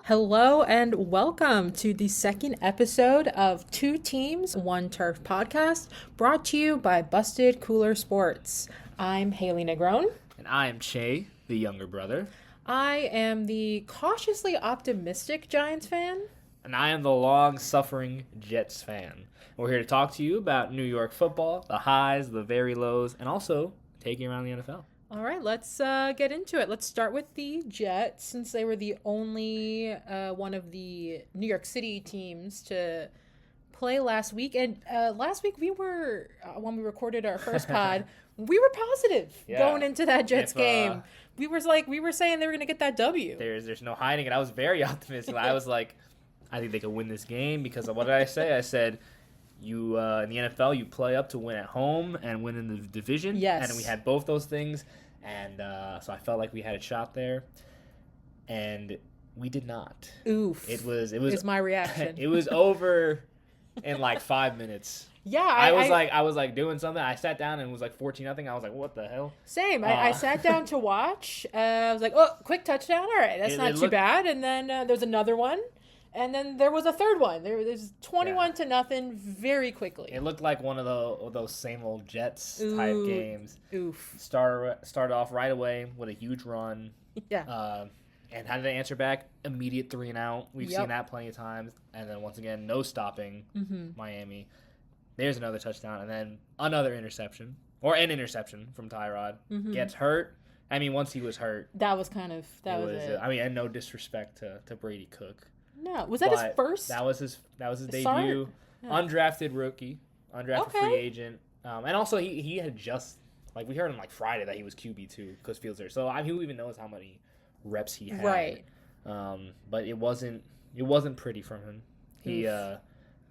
Hello and welcome to the second episode of Two Teams, One Turf podcast, brought to you by Busted Cooler Sports. I'm Haley Negron. And I am Che, the younger brother. I am the cautiously optimistic Giants fan. And I am the long-suffering Jets fan. We're here to talk to you about New York football, the highs, the very lows, and also taking around the NFL. All right, let's get into it. Let's start with the Jets, since they were the only one of the New York City teams to play last week. And last week we were, when we recorded our first pod, we were positive going into that Jets game. We were saying they were going to get that W. There's no hiding it. I was very optimistic. I was like, I think they could win this game because of what did I say? I said, you in the NFL, you play up to win at home and win in the division. Yes. And we had both those things. And so I felt like we had a shot there. And we did not. Oof. It was my reaction. It was over in like 5 minutes. Yeah. I was doing something. I sat down and it was like 14-0. I was like, what the hell? Same. I sat down to watch. I was like, oh, quick touchdown. All right, that's not too bad. And then there's another one. And then there was a third one. There's 21-0 very quickly. It looked like one of those same old Jets type games. Oof. Started off right away with a huge run. Yeah. And how did they answer back? Immediate 3-and-out. We've seen that plenty of times. And then once again, no stopping Miami. There's another touchdown. And then another interception. Or an interception from Tyrod. Gets hurt. I mean, once he was hurt. That was kind of it. I mean, and no disrespect to Brady Cook. No, was that his first? That was his debut. Yeah. Undrafted rookie, free agent, and also he had just we heard him Friday that he was QB2 because Fields there. So who even knows how many reps he had? Right. But it wasn't pretty from him. He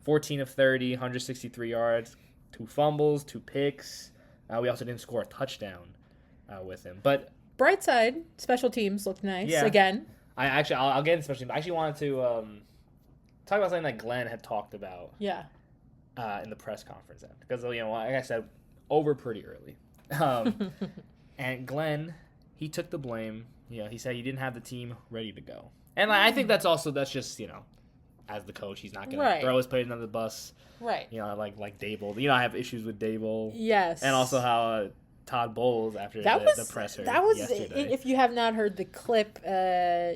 14 of 30, 163 yards, 2 fumbles, 2 picks. We also didn't score a touchdown with him. But bright side, special teams looked nice again. I'll get into special teams. I actually wanted to talk about something that Glenn had talked about. Yeah. In the press conference because like I said, over pretty early. And Glenn, he took the blame. He said he didn't have the team ready to go, and I think that's just as the coach, he's not gonna throw his players under the bus. Right. Like Dable. I have issues with Dable. Yes. And also how. Todd Bowles after the presser. That was yesterday. If you have not heard the clip,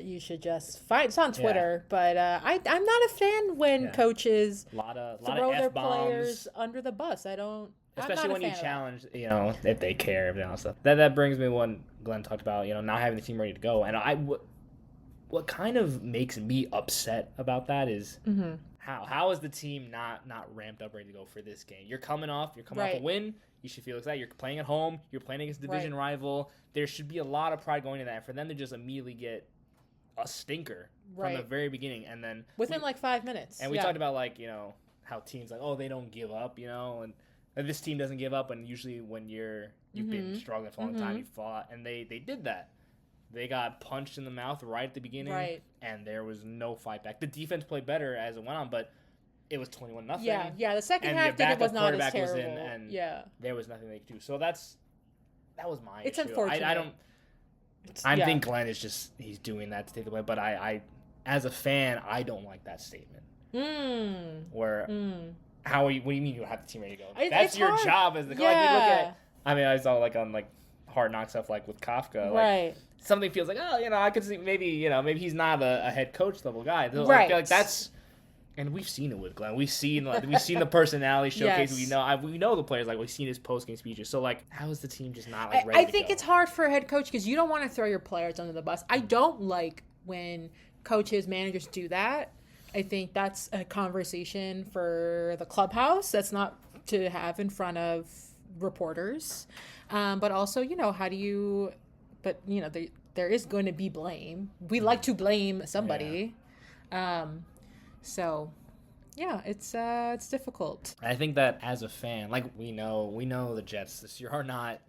you should just find it's on Twitter. But I'm not a fan when coaches throw their players under the bus. I don't. Especially when you challenge, if they care, everything else. That brings me when Glenn talked about not having the team ready to go, and what kind of makes me upset about that is how is the team not ramped up ready to go for this game? You're coming off a win. You should feel excited. You're playing at home. You're playing against a division rival. There should be a lot of pride going into that. And for them to just immediately get a stinker from the very beginning, and then within 5 minutes. And we talked about how teams they don't give up, and this team doesn't give up. And usually when you've been struggling for a long time, you fought, and they did that. They got punched in the mouth right at the beginning, and there was no fight back. The defense played better as it went on, but it was 21-0. Yeah. The second half was not as terrible. There was nothing they could do. So that was my issue. It's unfortunate. I think Glenn is he's doing that to take the blame. But I, as a fan, I don't like that statement. What do you mean you have the team ready to go? That's your job as the coach. Yeah. I saw on Hard Knock stuff with Kafka. Something feels I could see maybe he's not a head coach level guy. That's. And we've seen it with Glenn. We've seen the personality showcase. Yes. We know the players. We've seen his post game speeches. So how is the team just not ready? I think it's hard for a head coach because you don't want to throw your players under the bus. I don't like when coaches, managers do that. I think that's a conversation for the clubhouse. That's not to have in front of reporters, but also, how do you? But there is going to be blame. We like to blame somebody, so. Yeah, it's difficult. I think that as a fan, like we know the Jets this year are not.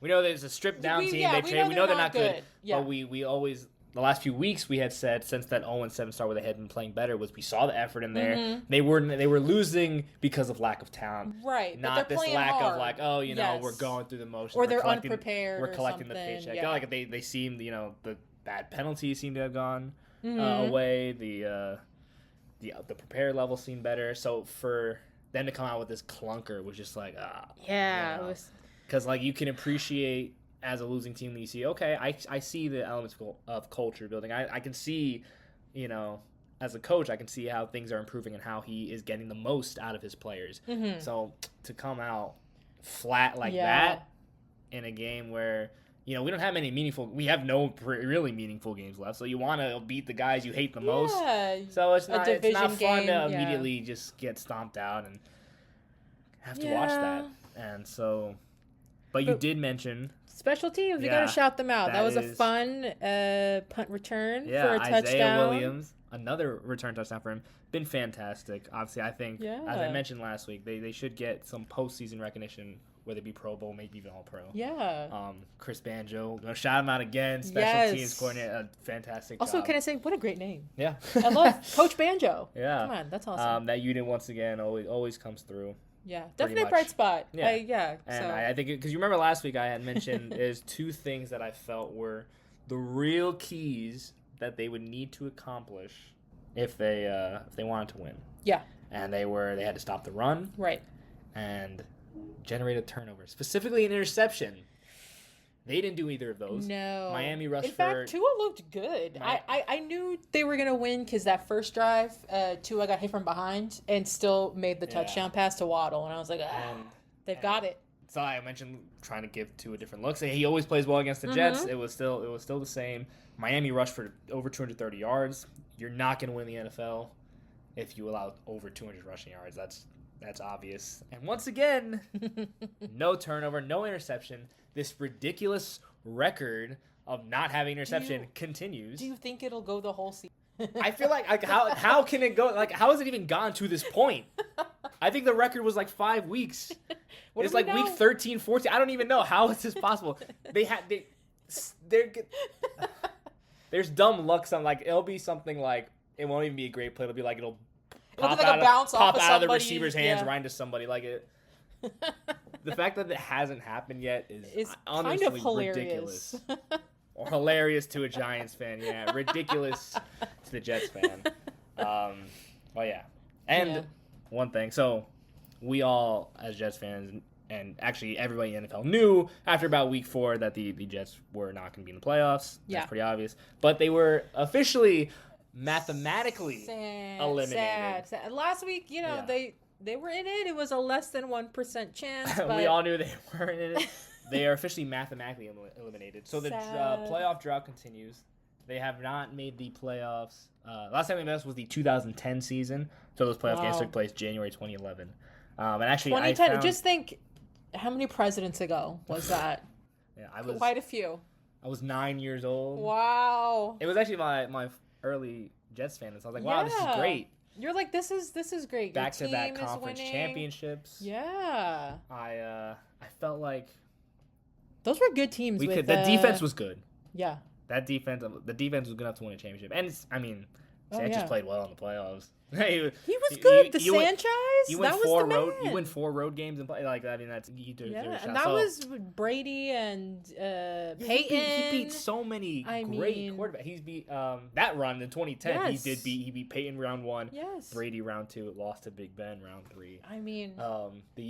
We know there's a stripped down team. We know they're not good. Yeah. But we always the last few weeks we had said since that 0-7 start where they had been playing better was we saw the effort in there. Mm-hmm. They were losing because of lack of talent. Right. Not this lack hard. Of like, we're going through the motions. Or they're unprepared. We're collecting the paycheck. Yeah. Like they seemed, the bad penalties seemed to have gone away. The prepared level seemed better. So for them to come out with this clunker was just like, yeah, it was. Because like you can appreciate as a losing team that you see, okay, I see the elements of culture building. I can see, as a coach, I can see how things are improving and how he is getting the most out of his players. Mm-hmm. So to come out flat like that in a game where, we don't have many we have no really meaningful games left. So you want to beat the guys you hate the most. So it's not fun to immediately just get stomped out and have to watch that. And so, but you did mention special teams. We got to shout them out. That was a fun punt return for a touchdown. Isaiah Williams, another return touchdown for him. Been fantastic. Obviously, I think, as I mentioned last week, they should get some postseason recognition, whether it be Pro Bowl, maybe even All-Pro. Yeah. Chris Banjo, gonna shout him out again. Special teams coordinator, a fantastic also, job. Can I say, what a great name. Yeah. I love Coach Banjo. Yeah. Come on, that's awesome. That unit, once again, always comes through. Yeah, definitely a bright spot. Yeah. And I think, because you remember last week I had mentioned there's two things that I felt were the real keys that they would need to accomplish if they wanted to win. Yeah. And they had to stop the run. Right. And generate a turnover, specifically an interception. They didn't do either of those. No. Miami rushed in fact, Tua looked good. I knew they were going to win because that first drive, Tua got hit from behind and still made the touchdown pass to Waddle. And I was like, they've got it. So I mentioned trying to give Tua different looks. He always plays well against the Jets. It was still the same. Miami rushed for over 230 yards. You're not going to win the NFL if you allow over 200 rushing yards. That's obvious. And once again, no turnover, no interception. This ridiculous record of not having interception continues. Do you think it'll go the whole season? I feel like how can it go? Like, how has it even gotten to this point? I think the record was like 5 weeks. It's like week 13, 14. I don't even know. How is this possible? There's dumb luck. It'll be something like, it won't even be a great play. It'll be like, it'll pop out of the receiver's hands right into somebody. Like it. The fact that it hasn't happened yet is honestly kind of hilarious. Ridiculous. Or hilarious to a Giants fan, ridiculous to the Jets fan. Well, yeah. And one thing, so we all, as Jets fans, and actually everybody in the NFL knew after about week 4 that the Jets were not going to be in the playoffs. Yeah. That's pretty obvious. But they were officially mathematically eliminated. Sad. Last week, they were in it. It was a less than 1% chance. But we all knew they weren't in it. They are officially mathematically eliminated. So the playoff drought continues. They have not made the playoffs. Last time they missed was the 2010 season. So those playoff games took place January 2011. And actually, 2010. Just think, how many presidents ago was that? Quite a few. I was 9 years old. Wow. It was actually my early Jets fan. So I was like, wow, this is great. You're like, this is great. Back-to-back conference championships. Yeah. I felt like those were good teams. The defense was good. Yeah. The defense was good enough to win a championship. And Sanchez played well in the playoffs. He was good. Sanchez, you win 4 road games and play like that. I mean, that's he deserves a shot. And that was Brady and Peyton. He beat so many great quarterbacks. He's beat that run in 2010. Yes. He beat Peyton round 1. Yes. Brady round 2. Lost to Big Ben round 3. I mean,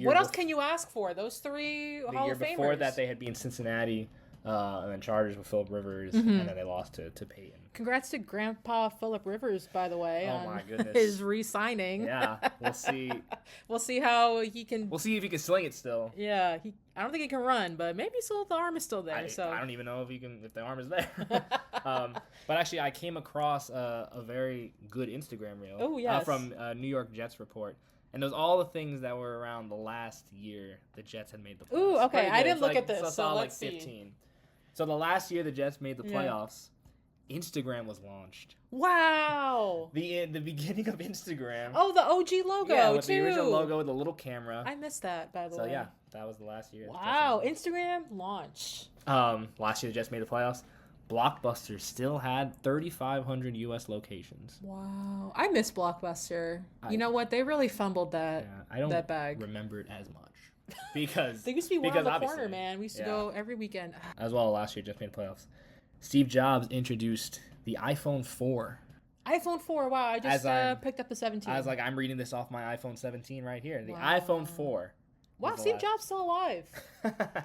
what else can you ask for? Those 3 Hall of Famers. The year before that, they had beaten Cincinnati. And then Chargers with Phillip Rivers, and then they lost to Peyton. Congrats to Grandpa Phillip Rivers, by the way. Oh my goodness, his re-signing. Yeah, we'll see. We'll see how he can. We'll see if he can sling it still. Yeah, I don't think he can run, but maybe the arm is still there. I don't even know if the arm is there. But actually, I came across a very good Instagram reel. Oh yes. From New York Jets report. And those all the things that were around the last year the Jets had made the playoffs. Ooh, okay. I didn't look like, at this, so let's see. 15. So the last year the Jets made the playoffs, Instagram was launched. Wow. The beginning of Instagram. Oh, the OG logo, yeah, with too. the original logo with the little camera. I missed that, by the way. So, yeah, that was the last year. Wow, Instagram launch. Last year the Jets made the playoffs. Blockbuster still had 3,500 U.S. locations. Wow. I miss Blockbuster. You know what? They really fumbled that, I don't that bag. remember it as much. Because they used to be one on the corner, man. We used to go every weekend. As well, last year Jets made the playoffs. Steve Jobs introduced the iPhone 4. iPhone 4, wow. I just picked up the 17. I was like, I'm reading this off my iPhone 17 right here. The iPhone 4. Wow, Steve Jobs still alive.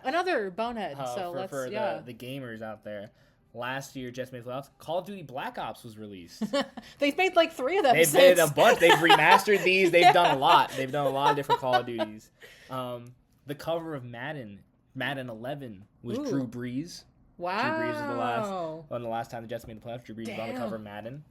Another bonehead. So let's, the gamers out there. Last year, Jets made the playoffs. Call of Duty Black Ops was released. They've made like 3 of them. They've made a bunch. They've remastered these. They've done a lot. They've done a lot of different Call of Duties. The cover of Madden 11 was Drew Brees. Wow. Drew Brees was the last time the Jets made the playoffs. Drew Brees was on the cover of Madden.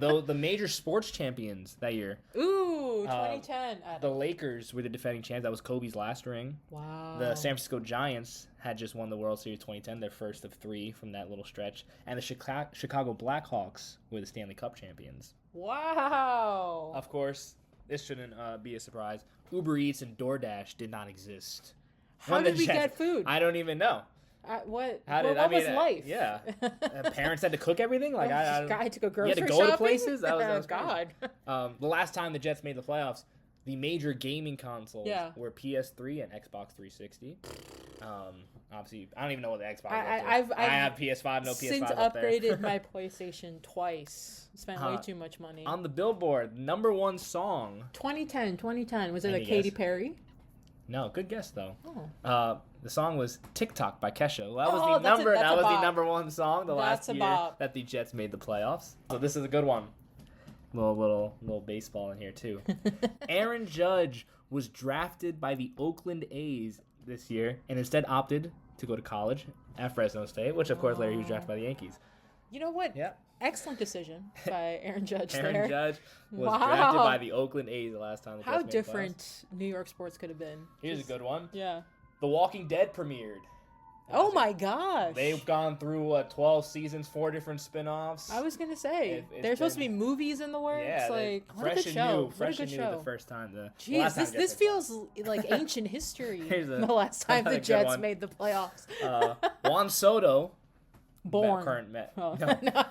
Though the major sports champions that year. Ooh, 2010. The Lakers were the defending champs. That was Kobe's last ring. Wow. The San Francisco Giants had just won the World Series 2010, their first of 3 from that little stretch. And the Chicago Blackhawks were the Stanley Cup champions. Wow. Of course, this shouldn't be a surprise. Uber Eats and DoorDash did not exist. How did we get food? I don't even know. What was life? Yeah. Parents had to cook everything? Like I had to go grocery shopping? You had to go to places? That was God. The last time the Jets made the playoffs, the major gaming consoles were PS3 and Xbox 360. Obviously, I don't even know what the Xbox is. I have PS5, no PS5 since up there. upgraded my PlayStation twice. Spent way too much money. On the Billboard, #1 song. 2010. Was it a Katy Perry? No, good guess though. Oh. The song was "TikTok" by Kesha. That was the #1 song the last year that the Jets made the playoffs. So this is a good one. Little baseball in here too. Aaron Judge was drafted by the Oakland A's this year and instead opted to go to college at Fresno State, which of course later he was drafted by the Yankees. You know what? Yeah. Excellent decision by Aaron Judge there. Aaron Judge was drafted by the Oakland A's the last time. How different New York sports could have been. Here's a good one. Yeah. The Walking Dead premiered. Oh my gosh. They've gone through 12 seasons, 4 different spin-offs. I was going to say, there's supposed to be movies in the works. Yeah, like, what a good show. Fresh and new the first time. Jeez, this feels like ancient history. The last time the Jets made the playoffs. Juan Soto. Born. Current Met. Oh. No.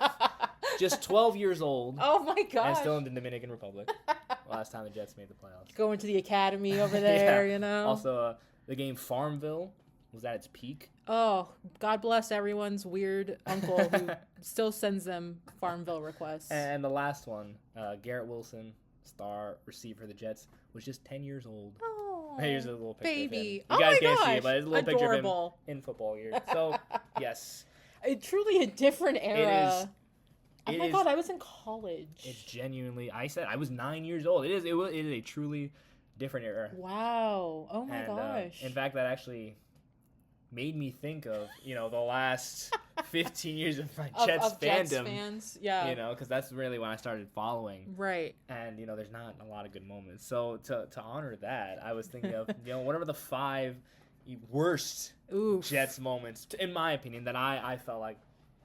Just 12 years old. Oh my gosh. And still in the Dominican Republic. Last time the Jets made the playoffs. Going to the academy over there, you know. Also, the game Farmville was at its peak. Oh, God bless everyone's weird uncle who still sends them Farmville requests. And the last one, Garrett Wilson, star receiver for the Jets, was just 10 years old. Oh, here's a little picture baby. of him. You guys can't see it, but it's a little adorable picture of him in football year. So, yes. Truly a different era. It is. God, I was in college. It's genuinely, I was 9 years old. It is a truly different era. Wow. Oh my gosh. In fact, that actually made me think of, the last 15 years of my Jets fandom. Jets fans, yeah. Because that's really when I started following. Right. And, there's not a lot of good moments. So to honor that, I was thinking of, whatever the 5 worst Jets moments, in my opinion, that I felt like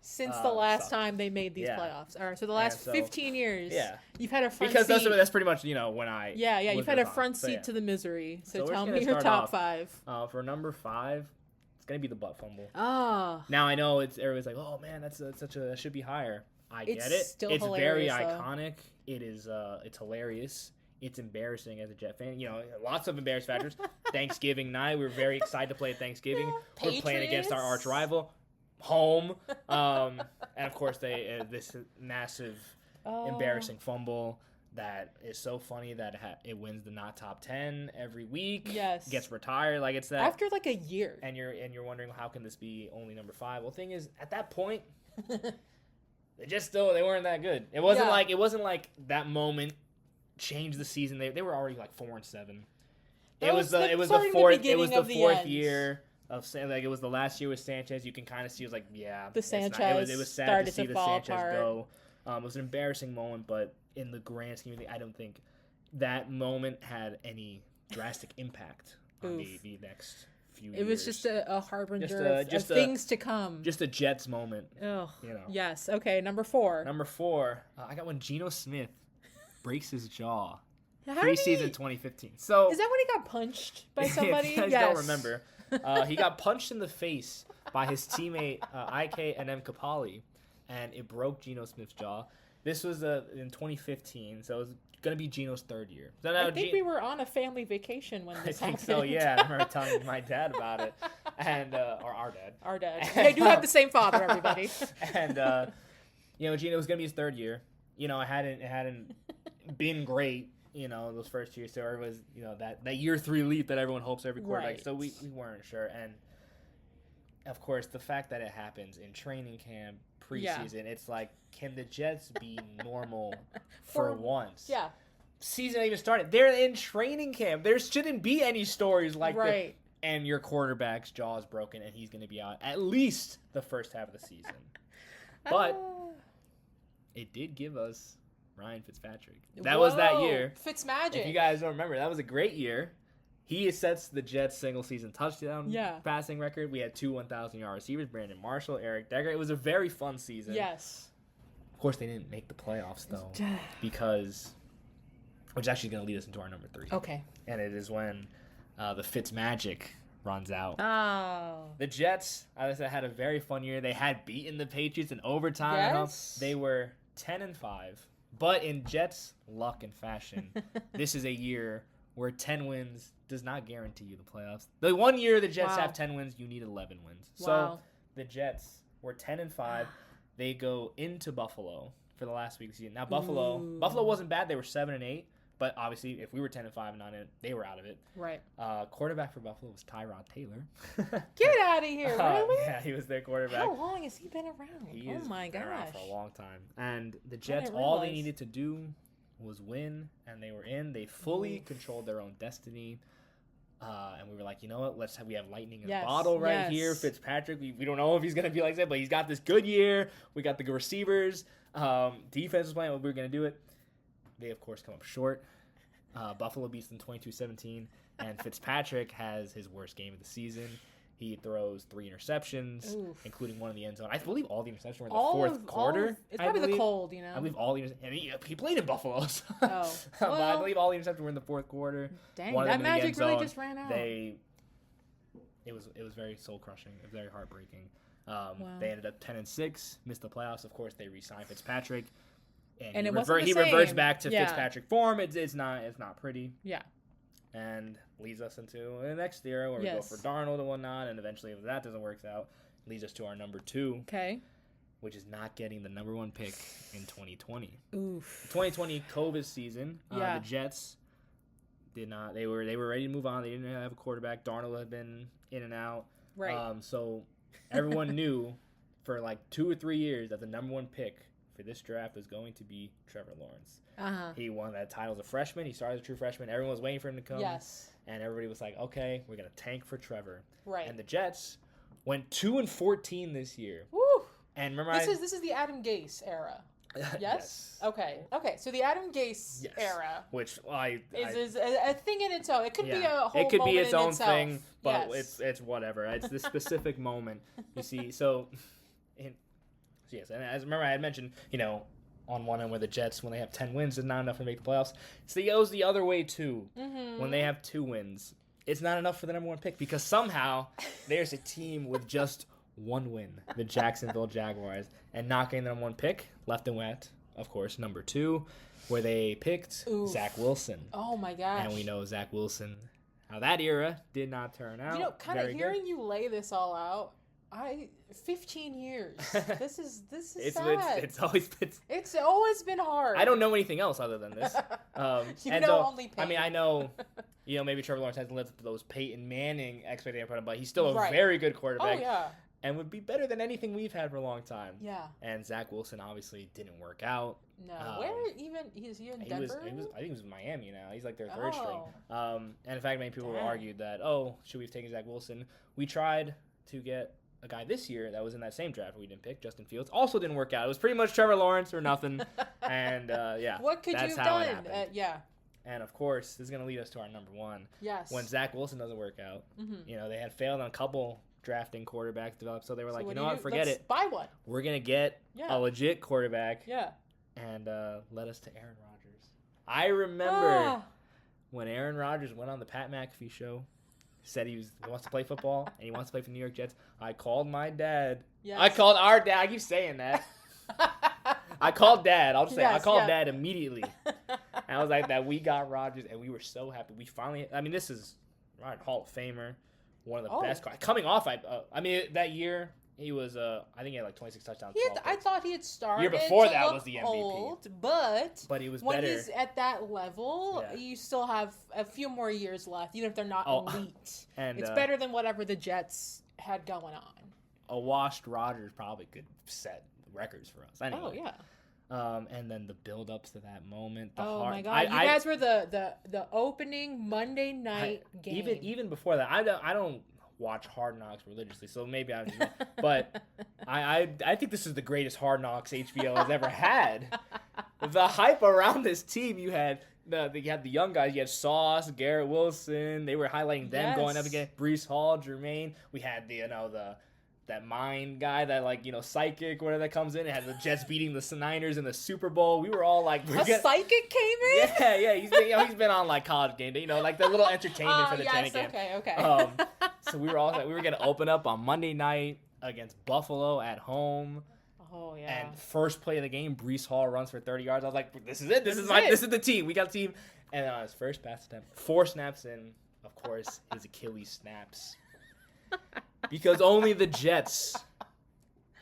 since the last time they made these playoffs. All right, so the last 15 years. Yeah. You've had a front seat. Because that's pretty much, when I Yeah, you've had a front seat to the misery. So tell me your top 5. For number 5, it's going to be the butt fumble. Oh. Now I know everybody's like, "Oh man, that should be higher." I get it. Still it's hilarious, very iconic. It is it's hilarious. It's embarrassing as a Jet fan. Lots of embarrassing factors. Thanksgiving night, we were very excited to play at Thanksgiving. We're playing against our arch rival. Home, and of course this massive embarrassing fumble that is so funny that it wins the not top 10 every week. Yes, gets retired like it's that after like a year, and you're wondering how can this be only number 5? Well, the thing is, at that point, they weren't that good. It wasn't like that moment changed the season. They were already like 4-7. It was the fourth year. It was the last year with Sanchez. You can kind of see it was like, the Sanchez. It was sad to see the Sanchez go. It was an embarrassing moment, but in the grand scheme of things, I don't think that moment had any drastic impact on the next few years. It was just a harbinger of things to come. Just a Jets moment. Oh, you know. Yes. Okay, number 4. Number 4, I got when Geno Smith breaks his jaw. How Preseason 2015. So is that when he got punched by somebody? If you guys don't remember, he got punched in the face by his teammate IK and M Kapali, and it broke Geno Smith's jaw. This was in 2015, so it was gonna be Geno's 3rd year. So now I think we were on a family vacation when this happened. I think so. Yeah, I remember telling my dad about it, and or our dad. Our dad. They do have the same father, everybody. And Geno was gonna be his 3rd year. It hadn't been great. Those first years, so it was that year 3 leap that everyone hopes every quarterback. Right. So we weren't sure, and of course the fact that it happens in training camp, preseason, it's like, can the Jets be normal for once? Yeah. Season ain't even started. They're in training camp. There shouldn't be any stories like that. And your quarterback's jaw is broken, and he's going to be out at least the first half of the season. But it did give us Ryan Fitzpatrick. That was that year. Fitzmagic. If you guys don't remember, that was a great year. He sets the Jets' single-season touchdown passing record. We had 2 1,000-yard receivers, Brandon Marshall, Eric Decker. It was a very fun season. Yes. Of course, they didn't make the playoffs, though, which is actually going to lead us into our number 3. Okay. And it is when the Fitzmagic runs out. Oh. The Jets, as I said, had a very fun year. They had beaten the Patriots in overtime. Yes. They were 10-5. But in Jets' luck and fashion, this is a year where 10 wins does not guarantee you the playoffs. The one year the Jets have 10 wins, you need 11 wins. So the Jets were 10-5. They go into Buffalo for the last week of the season. Now Buffalo wasn't bad. They were 7-8. But obviously, if we were 10-5 and not in it, they were out of it. Right. Quarterback for Buffalo was Tyrod Taylor. Get out of here! Really? Yeah, he was their quarterback. How long has he been around? He has been around for a long time. And the Jets, all they needed to do was win, and they were in. They fully controlled their own destiny. And we were like, you know what? We have lightning in a bottle right here. Fitzpatrick, we don't know if he's going to be like that, but he's got this good year. We got the receivers. Defense was playing. We were going to do it. They, of course, come up short. Buffalo beats them 22-17, and Fitzpatrick has his worst game of the season. He throws 3 interceptions, including one in the end zone. I believe all the interceptions were in the fourth quarter. It's probably the cold, I believe all the interceptions. And he played in Buffalo. So. Oh. But I believe all the interceptions were in the fourth quarter. Dang, that magic really just ran out. It was very soul-crushing. It was very heartbreaking. They ended up 10-6, missed the playoffs. Of course, they re-signed Fitzpatrick. And he reverts back to Fitzpatrick form. It's not pretty. Yeah. And leads us into the next era where we go for Darnold and whatnot. And eventually, if that doesn't work out, leads us to our number 2. Okay. Which is not getting the number 1 pick in 2020. Oof. 2020 COVID season. The Jets did not. They were ready to move on. They didn't have a quarterback. Darnold had been in and out. Right. So everyone knew for like 2 or 3 years that the number 1 pick for this draft was going to be Trevor Lawrence. He won that title as a freshman. He started as a true freshman. Everyone was waiting for him to come. Yes. And everybody was like, okay, we're going to tank for Trevor. Right. And the Jets went 2-14 this year. Woo! And remember, this is the Adam Gase era. Yes? Okay. So the Adam Gase era, which is a thing in itself. It could be a whole. It could be its own itself. thing, but it's whatever. It's the specific moment. You see, yes, and as remember I had mentioned, on one end where the Jets, when they have 10 wins, is not enough to make the playoffs. So it goes the other way too. Mm-hmm. When they have 2 wins, it's not enough for the number 1 pick because somehow there's a team with just 1 win, the Jacksonville Jaguars, and not getting the number 1 pick, left them at, of course, number 2, where they picked Zach Wilson. Oh my gosh! And we know Zach Wilson, how that era did not turn out. Kind of hearing you lay this all out. 15 years. This is sad. It's always been hard. I don't know anything else other than this. Only Peyton. I mean, I know, maybe Trevor Lawrence hasn't lived up to those Peyton Manning expectations, but he's still a very good quarterback. Oh yeah. And would be better than anything we've had for a long time. Yeah. And Zach Wilson obviously didn't work out. No. Where even is he in Denver? I think he was in Miami now. He's like their third string. Oh. And in fact, many people argued that, should we have taken Zach Wilson? We tried to get a guy this year that was in that same draft we didn't pick, Justin Fields. Also didn't work out. It was pretty much Trevor Lawrence or nothing. And what could you have done? And, of course, this is going to lead us to our number one. Yes. When Zach Wilson doesn't work out. Mm-hmm. You know, they had failed on a couple drafting quarterbacks developed, so they were like, you know what, forget Let's it. buy one. We're going to get a legit quarterback. Yeah. And led us to Aaron Rodgers. I remember when Aaron Rodgers went on the Pat McAfee show, said he wants to play football and he wants to play for the New York Jets. I called my dad. Yes. I called our dad. I keep saying that. I called Dad. I'll just say I called Dad immediately. And I was like, that we got Rodgers, and we were so happy. We finally. I mean, this is Hall of Famer, one of the best. Coming off, I mean, that year he was. I think he had like 26 touchdowns. I thought he had started. Year before that was the MVP. Old, but he was when better. he's at that level, you still have a few more years left, even if they're not elite. And it's better than whatever the Jets had going on. A washed Rodgers probably could set records for us. Anyway. Oh yeah. And then the build-ups to that moment. My God! You guys were the opening Monday night game. Even before that, I don't watch Hard Knocks religiously, so maybe I'm just. But I think this is the greatest Hard Knocks HBO has ever had. The hype around this team, you had the young guys. You had Sauce, Garrett Wilson. They were highlighting them going up against Breece Hall, Jermaine. We had that mind guy, that psychic, whatever that comes in. It had the Jets beating the Niners in the Super Bowl. We were all like, psychic came in. Yeah. He's been on like College Game Day, like the little entertainment for the training game. Okay. So we were all like, we were gonna open up on Monday night against Buffalo at home. Oh yeah. And first play of the game, Breece Hall runs for 30 yards. I was like, this is it. This is the team. We got the team. And on his first pass attempt, 4 snaps in, of course, his Achilles snaps. Because only the Jets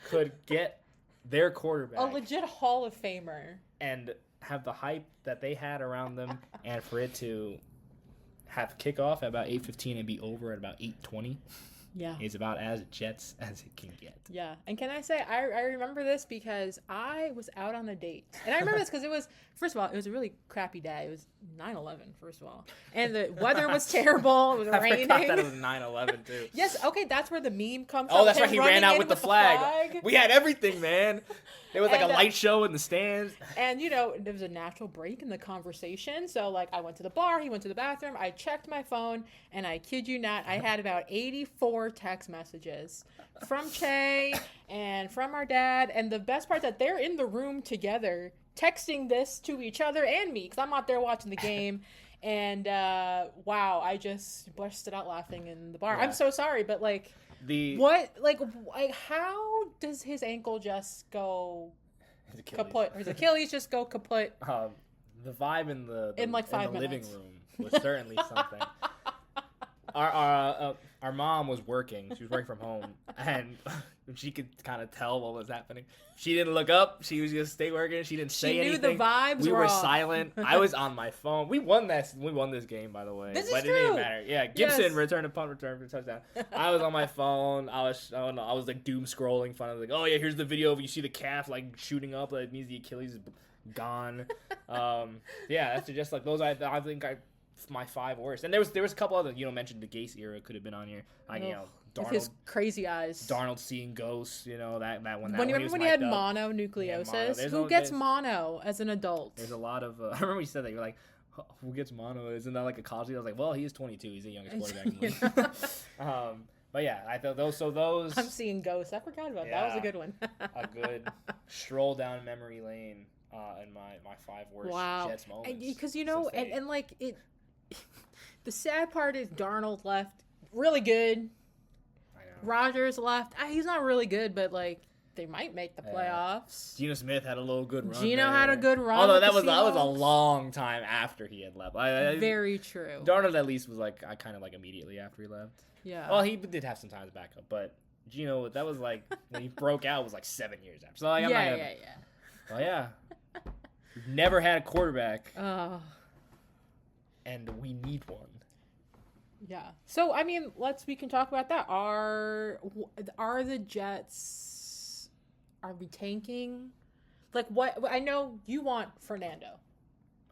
could get their quarterback. A legit Hall of Famer. And have the hype that they had around them, and for it to have kickoff at about 8:15 and be over at about 8:20. Yeah. Is about as Jets as it can get. Yeah. And can I say, I remember this because I was out on a date. And I remember this because it was, first of all, it was a really crappy day. It was 9/11, first of all. And the weather was terrible. It was raining. I forgot that it was 9/11, too. Yes. Okay. That's where the meme comes from. Oh, that's right. He ran out with the flag. We had everything, man. It was like a light show in the stands. And, there was a natural break in the conversation. So, I went to the bar. He went to the bathroom. I checked my phone. And I kid you not, I had about 84 text messages from Che and from our dad. And the best part that they're in the room together texting this to each other and me because I'm out there watching the game. And, wow, I just busted out laughing in the bar. Yeah. I'm so sorry, but, how does his ankle just go kaput? Or his Achilles just go kaput? The vibe in the 5 living minutes. room was certainly something. Our mom was working. She was working from home, and she could kind of tell what was happening. She didn't look up. She was just stay working. She didn't say anything. She knew the vibes We were were off. silent. I was on my phone. We won this game, by the way. This is but true. It didn't matter. Yeah, Gibson return for touchdown. I was on my phone. I was like doom scrolling. I was like, oh yeah, here's the video of you see the calf shooting up. That means the Achilles is gone. Yeah, that's just those. I think my 5 worst. And there was a couple other, mentioned the Gase era could have been on here. With his crazy eyes. Darnold seeing ghosts, that one. When he had mononucleosis? Who gets mono as an adult? There's a lot of. I remember you said that. You're like, who gets mono? Isn't that like a college? I was like, well, he is 22. He's the youngest quarterback in the league. But yeah, I thought those. I'm seeing ghosts. I forgot about that. That was a good one. A good stroll down memory lane in my 5 worst Jets moments. Because the sad part is Darnold left really good. I know. Rodgers left. He's not really good, but they might make the playoffs. Geno Smith had a little good run. Had a good run. Although that was a long time after he had left. Very true. Darnold at least was kind of immediately after he left. Yeah. Well, he did have some time to back up, but Geno, that was when he broke out was 7 years after. So yeah. Well, yeah. We've never had a quarterback. And we need one. Yeah. So we can talk about that. Are the Jets? Are we tanking? What? I know you want Fernando.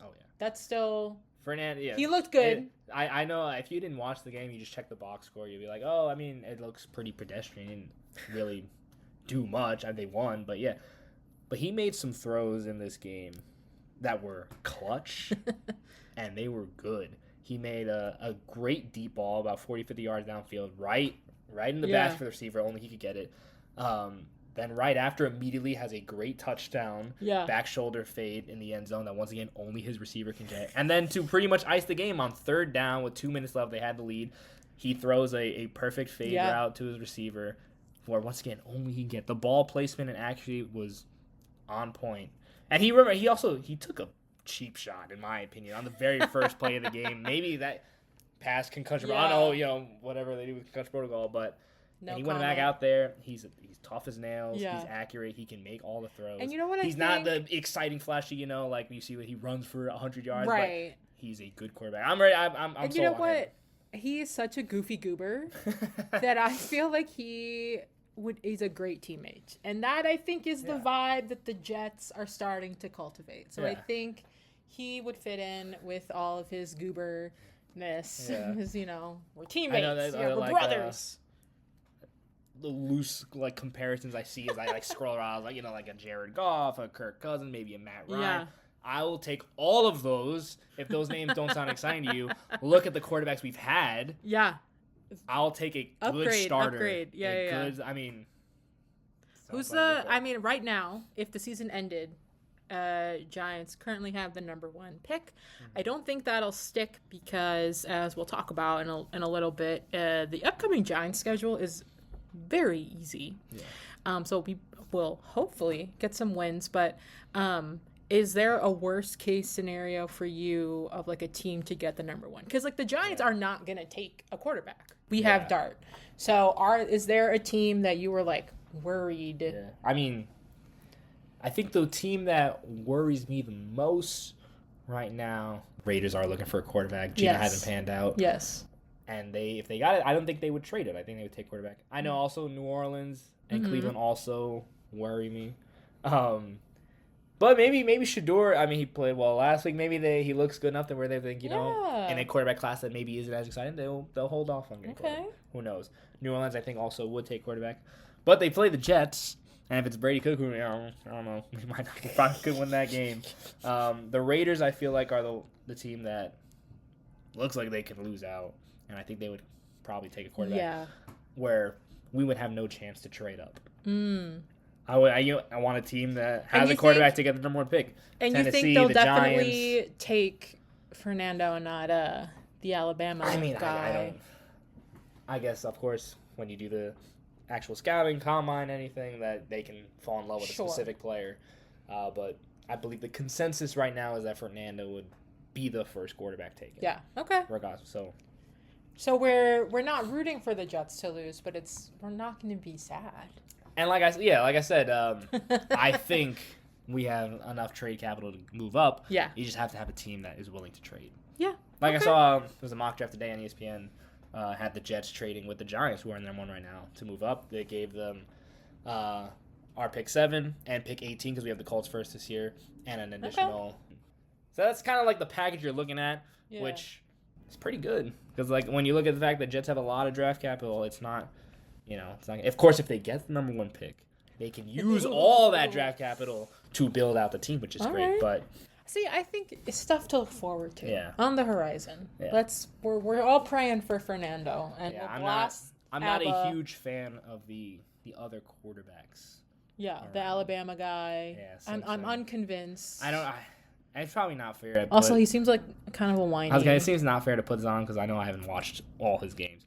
Oh yeah. That's still Fernando. Yeah. He looked good. I know if you didn't watch the game, you just check the box score. You'd be like, oh, it looks pretty pedestrian. Didn't really do much. They won, but yeah. But he made some throws in this game that were clutch, and they were good. He made a great deep ball, about 40, 50 yards downfield, right in the basket for the receiver, only he could get it. Then right after, immediately has a great touchdown, back shoulder fade in the end zone that, once again, only his receiver can get. And then to pretty much ice the game on third down with 2 minutes left, they had the lead. He throws a perfect fade route to his receiver where, once again, only he can get. The ball placement and accuracy was on point. And he took a cheap shot, in my opinion, on the very first play of the game. Maybe that past concussion, I don't know, whatever they do with concussion protocol, but and he went back out there. He's tough as nails. He's accurate. He can make all the throws. And you know what? He's not the exciting, flashy, like you see when he runs for 100 yards. Right. But he's a good quarterback. I'm ready. I'm and you know what? He is such a goofy goober that I feel like he's a great teammate. And that, I think, is the vibe that the Jets are starting to cultivate. So I think he would fit in with all of his gooberness. Because, we're teammates. We're like, brothers. The loose comparisons I see as I scroll around, like a Jared Goff, a Kirk Cousins, maybe a Matt Ryan. Yeah. I will take all of those if those names don't sound exciting to you. Look at the quarterbacks we've had. Yeah. I'll take a good starter. Upgrade. Yeah. Good, I mean, right now, if the season ended, Giants currently have the number 1 pick. Mm-hmm. I don't think that'll stick because, as we'll talk about in a little bit, the upcoming Giants schedule is very easy. Yeah. So we will hopefully get some wins, but is there a worst case scenario for you of a team to get the number 1? Because the Giants are not going to take a quarterback. We have Dart. So is there a team that you were worried? Yeah. I mean, I think the team that worries me the most right now, Raiders are looking for a quarterback. Gina hasn't panned out. Yes. And if they got it, I don't think they would trade it. I think they would take quarterback. I know also New Orleans and Cleveland also worry me. But maybe Shador, I mean, he played well last week. Maybe he looks good enough to where they think, in a quarterback class that maybe isn't as exciting, they'll hold off on getting quarterback. Who knows? New Orleans, I think, also would take quarterback. But they play the Jets, and if it's Brady Cook, I don't know. We probably could win that game. The Raiders, I feel like, are the team that looks like they can lose out, and I think they would probably take a quarterback where we would have no chance to trade up. I want a team that has a quarterback to get the number 1 pick. And Tennessee, you think they'll definitely Giants. Take Fernando and not the Alabama guy? I guess, of course, when you do the actual scouting, combine, anything, that they can fall in love with a specific player. But I believe the consensus right now is that Fernando would be the first quarterback taken. Yeah. Okay. Regardless, So we're not rooting for the Jets to lose, but we're not going to be sad. And like I said, I think we have enough trade capital to move up. Yeah. You just have to have a team that is willing to trade. Yeah. I saw, there was a mock draft today on ESPN, had the Jets trading with the Giants, who are in their 1 right now, to move up. They gave them our pick 7 and pick 18 because we have the Colts first this year, and an additional. Okay. So that's kind of the package you're looking at, which is pretty good. Because when you look at the fact that Jets have a lot of draft capital, it's not. It's not. Of course, if they get the number 1 pick, they can use all that draft capital to build out the team, which is great. Right. But see, I think it's stuff to look forward to. Yeah. On the horizon. Yeah. We're all praying for Fernando, and I'm not a huge fan of the other quarterbacks. Yeah, the Alabama guy. Yeah, I'm unconvinced. It's probably not fair. Also, he seems like kind of a whiny. It seems not fair to put this on because I know I haven't watched all his games.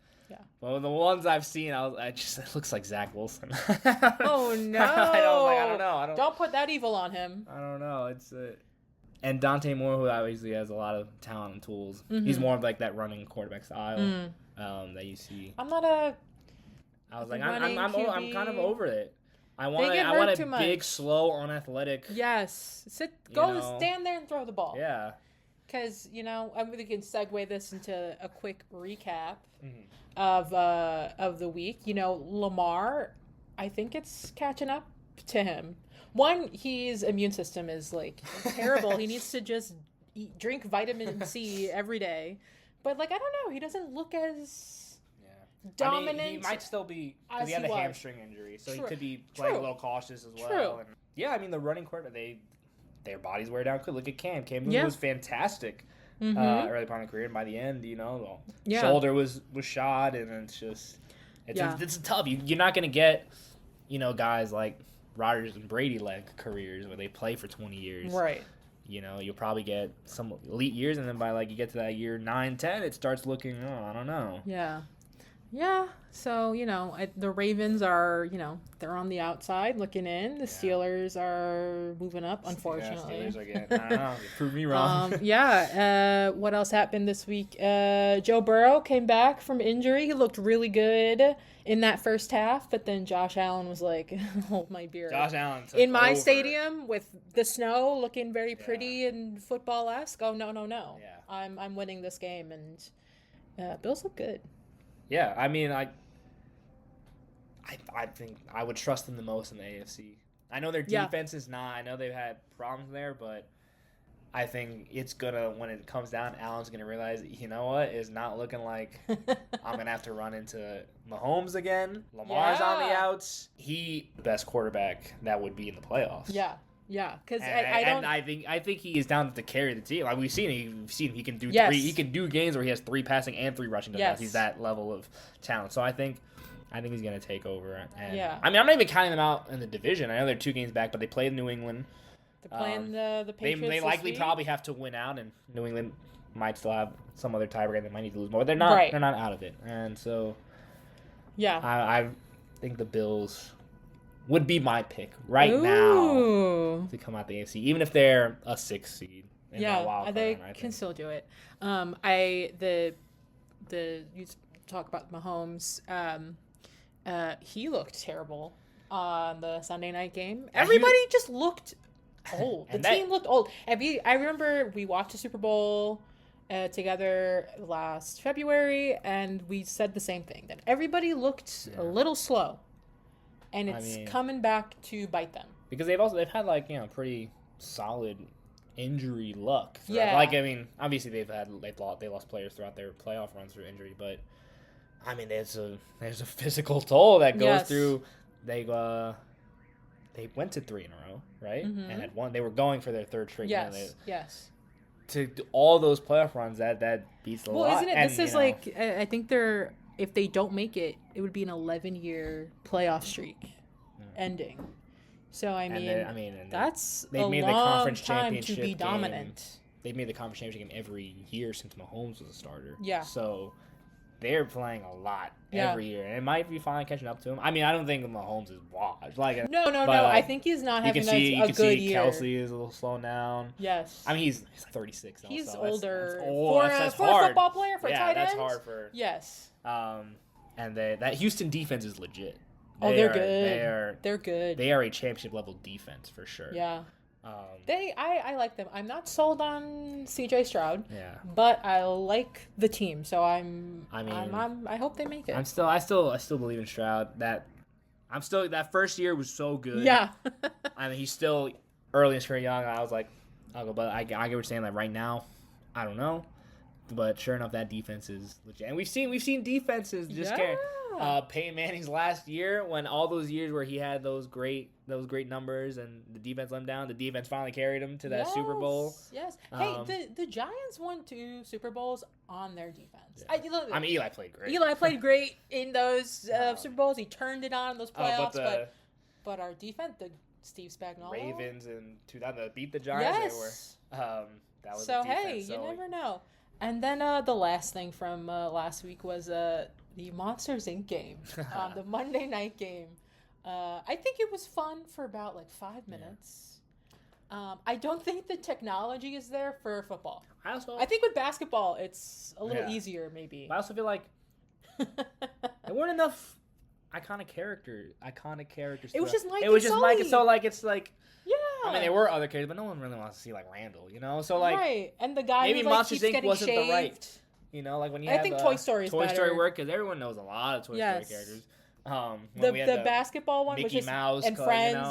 Well, the ones I've seen, it looks like Zach Wilson. Oh no! I don't know. Don't put that evil on him. I don't know. And Dante Moore, who obviously has a lot of talent and tools. Mm-hmm. He's more of that running quarterback style that you see. I'm not a. I was I'm kind of over it. I want a big, slow, unathletic. Yes, stand there and throw the ball. Yeah. Because we can segue this into a quick recap. Mm-hmm. Of the week. Lamar, I think it's catching up to him. One, his immune system is terrible. He needs to just drink vitamin C every day. But I don't know, he doesn't look as dominant. He might still be, because he had a hamstring injury, so he could be playing a little cautious as well. True. And, the running quarterback, their bodies wear down quick. Look at Cam. Cam Yeah. was fantastic early part of the career, and by the end, Yeah. shoulder was shot, and it's just it's tough. You're not gonna get guys like Rodgers and Brady like careers where they play for 20 years. Right. You'll probably get some elite years, and then by you get to that year 9, 10, it starts looking, I don't know. Yeah. Yeah. So, the Ravens are, they're on the outside looking in. The Steelers are moving up, unfortunately. Yeah, Steelers are getting, I don't know, they proved me wrong. What else happened this week? Joe Burrow came back from injury. He looked really good in that first half, but then Josh Allen was like, hold my beer. Josh Allen took in my over. stadium with the snow looking very pretty and football-esque. Oh, no. Yeah. I'm winning this game, and Bills look good. Yeah, I mean, I think I would trust them the most in the AFC. I know their defense is not. I know they've had problems there, but I think it's gonna, when it comes down, Allen's gonna realize, it's not looking like I'm gonna have to run into Mahomes again. Lamar's on the outs. He the best quarterback that would be in the playoffs. Yeah, because I think he is down to carry the team. Like we've seen he can do Yes. three. He can do games where he has 3 passing and 3 rushing touchdowns. Yes. He's that level of talent. So I think he's gonna take over. And, Yeah. I mean, I'm not even counting them out in the division. I know they're 2 games back, but they played New England. they're playing the Patriots. They this likely week. probably have to win out, and New England might still have some other tiebreaker. They might need to lose more. But they're not. Right. They're not out of it. And so Yeah. I think the Bills would be my pick now to come out the AFC, even if they're a 6th seed. They can still do it. You talk about Mahomes. He looked terrible on the Sunday night game. Everybody just looked old. The team looked old. I remember we watched the Super Bowl together last February, and we said the same thing, that everybody looked a little slow. And it's coming back to bite them. Because they've had pretty solid injury luck. Yeah. Obviously they lost players throughout their playoff runs through injury, but I mean there's a physical toll that goes through. They went to 3 in a row, right? Mm-hmm. And had won. They were going for their 3rd straight. Yes. To do all those playoff runs, that beats a lot. Well, isn't it? And, This is I think if they don't make it, it would be an 11-year playoff streak ending. So that's they've a made the long conference time championship to be game. dominant. They've made the conference championship game every year since Mahomes was a starter. Yeah. So they're playing a lot every year, and it might be finally catching up to him. I mean, I don't think Mahomes is washed. No. I think he's not having a good year. Kelsey is a little slowing down. Yes. I mean, he's 36 now. He's so older. That's For hard. a football player, for a tight end. Yeah, that's hard for. Yes. And that Houston defense is legit. They're good. They're good. They are a championship level defense for sure. Yeah. I like them. I'm not sold on CJ Stroud. Yeah. But I like the team, so I hope they make it. I still believe in Stroud. That first year was so good. Yeah. I mean, he's still early in his career, young. I was like, but I get what you're saying. Like right now, I don't know. But sure enough, that defense is legit, and we've seen defenses just carry. Peyton Manning's last year, when all those years where he had those great numbers and the defense let him down, the defense finally carried him to that Super Bowl. Yes. Hey, the Giants won 2 Super Bowls on their defense. Yeah. Eli played great. Eli played great in those Super Bowls. He turned it on in those playoffs, but our defense, the Steve Spagnuolo Ravens in 2000 beat the Giants. Yes. They were. That was so defense, hey, you never know. And then the last thing from last week was the Monsters Inc. game, the Monday night game. I think it was fun for about 5 minutes. I don't think the technology is there for football. I think with basketball, it's a little easier, maybe. I also feel like there weren't enough iconic characters. It was just Mike. And so it's like. Yeah. I mean, there were other characters, but no one really wants to see Randall, So right, and the guy maybe who Monsters keeps Inc. getting wasn't shaved. the right. When you I think Toy Story is Toy better. Story work, because everyone knows a lot of Toy Story characters. The basketball one, Mickey which is Mouse and Friends,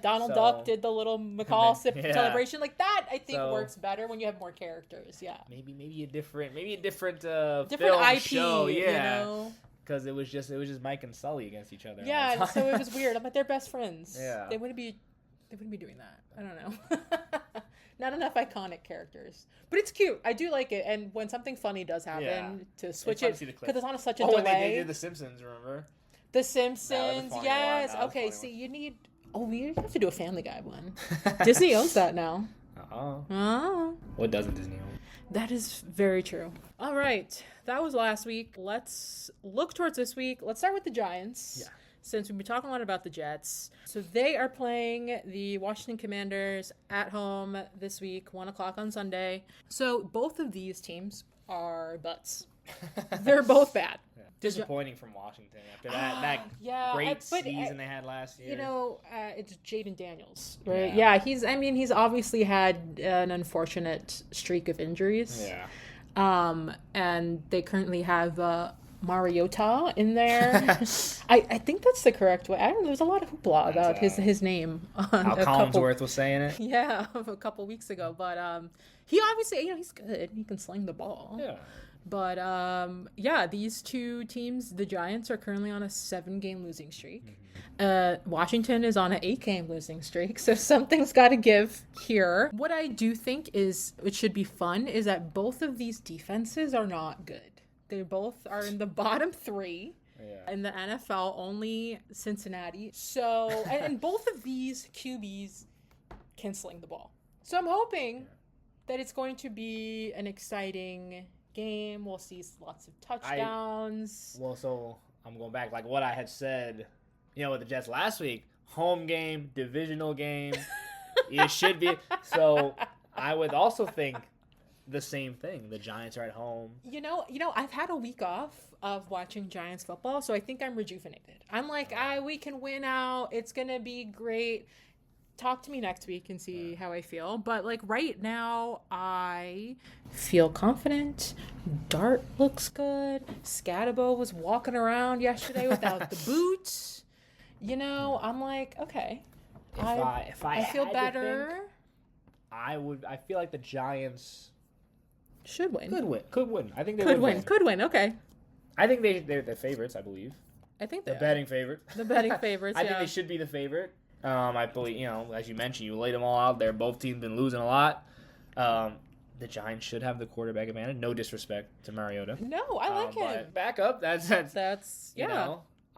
Donald Duck did the little McCall celebration, that. I think works better when you have more characters. Yeah, maybe a different different film IP show, because it was just Mike and Sully against each other. Yeah, so it was weird. I'm like, they're best friends. Yeah, they wouldn't be They wouldn't be doing that. I don't know. Not enough iconic characters. But it's cute. I do like it. And when something funny does happen, to switch it, because it's on such a delay. Oh, they did The Simpsons, remember? The Simpsons, yes. Okay, see, you need... Oh, we have to do a Family Guy one. Disney owns that now. Oh. What doesn't Disney own? That is very true. All right. That was last week. Let's look towards this week. Let's start with the Giants. Yeah. Since we've been talking a lot about the Jets. So they are playing the Washington Commanders at home this week, 1 o'clock on Sunday. So both of these teams are butts. They're both bad. Yeah. Disappointing from Washington after that great season they had last year. You know, it's Jaden Daniels, right? Yeah, he's obviously had an unfortunate streak of injuries. Yeah. And they currently have Mariota in there. I think that's the correct way. I don't know. There's a lot of hoopla about his name. How Collinsworth was saying it. Yeah, a couple weeks ago. But he obviously, he's good. He can sling the ball. Yeah. But, these two teams, the Giants are currently on a 7-game losing streak. Mm-hmm. Washington is on an 8-game losing streak, so something's got to give here. What I do think is, it should be fun, is that both of these defenses are not good. They both are in the bottom 3 in the NFL, only Cincinnati. So, and both of these QBs can sling the ball. So I'm hoping that it's going to be an exciting game. We'll see lots of touchdowns. So I'm going back like what I had said, with the Jets last week. Home game, divisional game. It should be. So I would also think the same thing. The Giants are at home. I've had a week off of watching Giants football, so I think I'm rejuvenated. I'm like, we can win out. It's going to be great. Talk to me next week and see how I feel. But, right now, I feel confident. Dart looks good. Scatabo was walking around yesterday without the boots. I'm like, okay. I feel better. I feel like the Giants should win. Could win. I think they could would win. Could win. Okay. I think they're the favorites, I believe. I think the betting favorite. The betting favorites. I think they should be the favorite. I believe, as you mentioned, you laid them all out there. Both teams been losing a lot. The Giants should have the quarterback advantage. No disrespect to Mariota. No, I like him. But back up. That's